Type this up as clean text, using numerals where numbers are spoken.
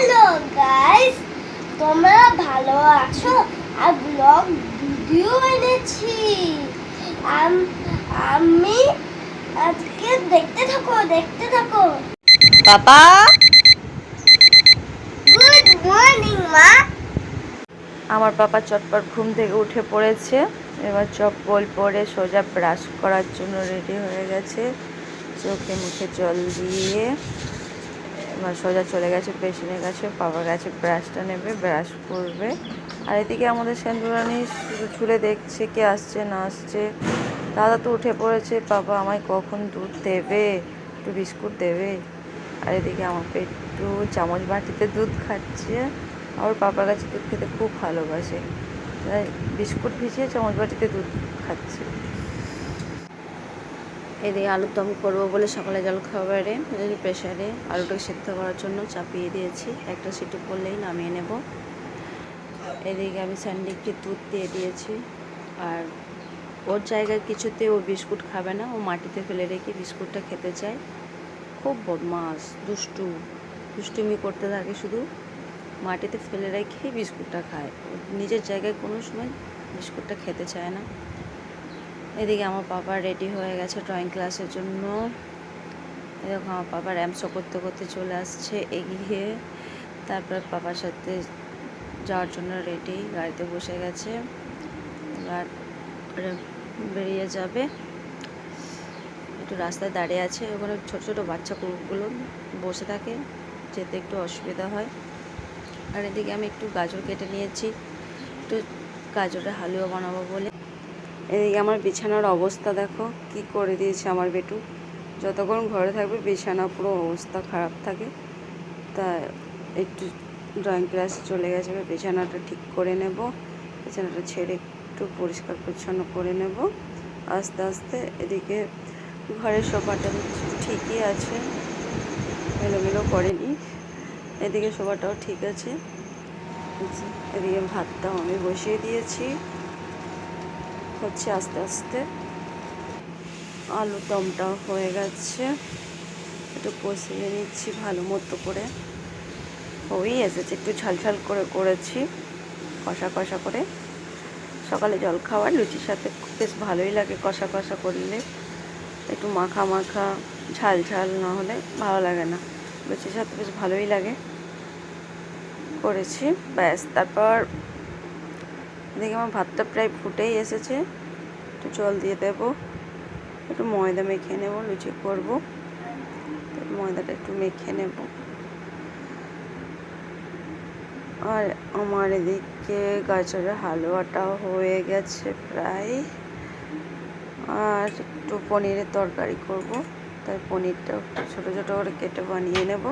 Hello guys, তোমরা ভালো আছো? আর ব্লগ ভিডিও এনেছি। আমি আজকে দেখতে থাকো। পাপা, গুড মর্নিং মা। আমার পাপা চটপট ঘুম থেকে উঠে পড়েছে। এবার চপ্পল পরে সোজা ব্রাশ করার জন্য রেডি হয়ে গেছে। চোখে মুখে জল দিয়ে এবার সোজা চলে গেছে পেছনের কাছে। পাপার কাছে ব্রাশটা নেবে, ব্রাশ করবে। আর এদিকে আমাদের সেন্দুরানি ঝুলে দেখছে কে আসছে না আসছে। দাদা তো উঠে পড়েছে, পাপা আমায় কখন দুধ দেবে, একটু বিস্কুট দেবে। আর এদিকে আমার পেট্টু চামচ বাটিতে দুধ খাচ্ছে। আমার পাপার কাছে দুধ খেতে খুব ভালোবাসে, তাই বিস্কুট ভিজিয়ে চামচ বাটিতে দুধ খাচ্ছে। এদিকে আলুর দম করবো বলে সকালে জলখাবারে প্রেশারে আলুটাকে সেদ্ধ করার জন্য চাপিয়ে দিয়েছি। একটা সিটি পড়লেই নামিয়ে নেব। এদিকে আমি স্যান্ডিকে দুধ দিয়ে দিয়েছি। আর ওর জায়গায় কিছুতে ও বিস্কুট খাবে না, ও মাটিতে ফেলে রেখে বিস্কুটটা খেতে চায়। খুব বদমাস, দুষ্টুমি করতে থাকে, শুধু মাটিতে ফেলে রেখে বিস্কুটটা খায়। নিজের জায়গায় কোনো সময় বিস্কুটটা খেতে চায় না। এদিকে আমার পাপা রেডি হয়ে গেছে ড্রয়িং ক্লাসের জন্য। এরকম আমার পাপা র্যামসো করতে করতে চলে আসছে এগিয়ে। তারপর পাপার সাথে যাওয়ার জন্য রেডি, গাড়িতে বসে গেছে। এবার বেরিয়ে যাবে। একটু রাস্তায় দাঁড়িয়ে আছে, ওখানে ছোটো ছোটো বাচ্চা কুকুরগুলো বসে থাকে, যেতে একটু অসুবিধা হয়। আর এদিকে আমি একটু গাজর কেটে নিয়েছি, একটু গাজরের হালুয়া বানাবো বলে। এদিকে আমার বিছানার অবস্থা দেখো কি করে দিয়েছে আমার বেটু। যতক্ষণ ঘরে থাকবে বিছানা পুরো অবস্থা খারাপ থাকে। তা একটু ড্রয়িং ক্লাসে চলে গেছে, বিছানাটা ঠিক করে নেব। বিছানাটা ছেড়ে একটু পরিষ্কার পরিচ্ছন্ন করে নেব আস্তে আস্তে। এদিকে ঘরের সোফাটা ঠিকই আছে, এলোমেলো করেনি। এদিকে সোফাটাও ঠিক আছে। এদিকে ভাতটাও আমি বসিয়ে দিয়েছি, হচ্ছে আস্তে আস্তে। আলুর দমটাও হয়ে গেছে, একটু কষিয়ে নিচ্ছি ভালো মতো করে। হয়েই এসেছে, একটু ঝাল করে করেছি, কষা করে। সকালে জলখাবার লুচির সাথে বেশ ভালোই লাগে, কষা করলে। একটু মাখা ঝাল না হলে ভালো লাগে না, লুচির সাথে বেশ ভালোই লাগে। করেছি ব্যাস। তারপর দেখি আমার ভাতটা প্রায় ফুটেই এসেছে, একটু জল দিয়ে দেবো, একটু ময়দা মেখে নেব, লুচি করবো। ময়দাটা একটু মেখে নেব। আর আমার এদিকে গাজরের হালুয়াটাও হয়ে গেছে প্রায়। আর একটু পনিরের তরকারি করব, তাই পনিরটা ছোটো করে কেটে বানিয়ে নেব।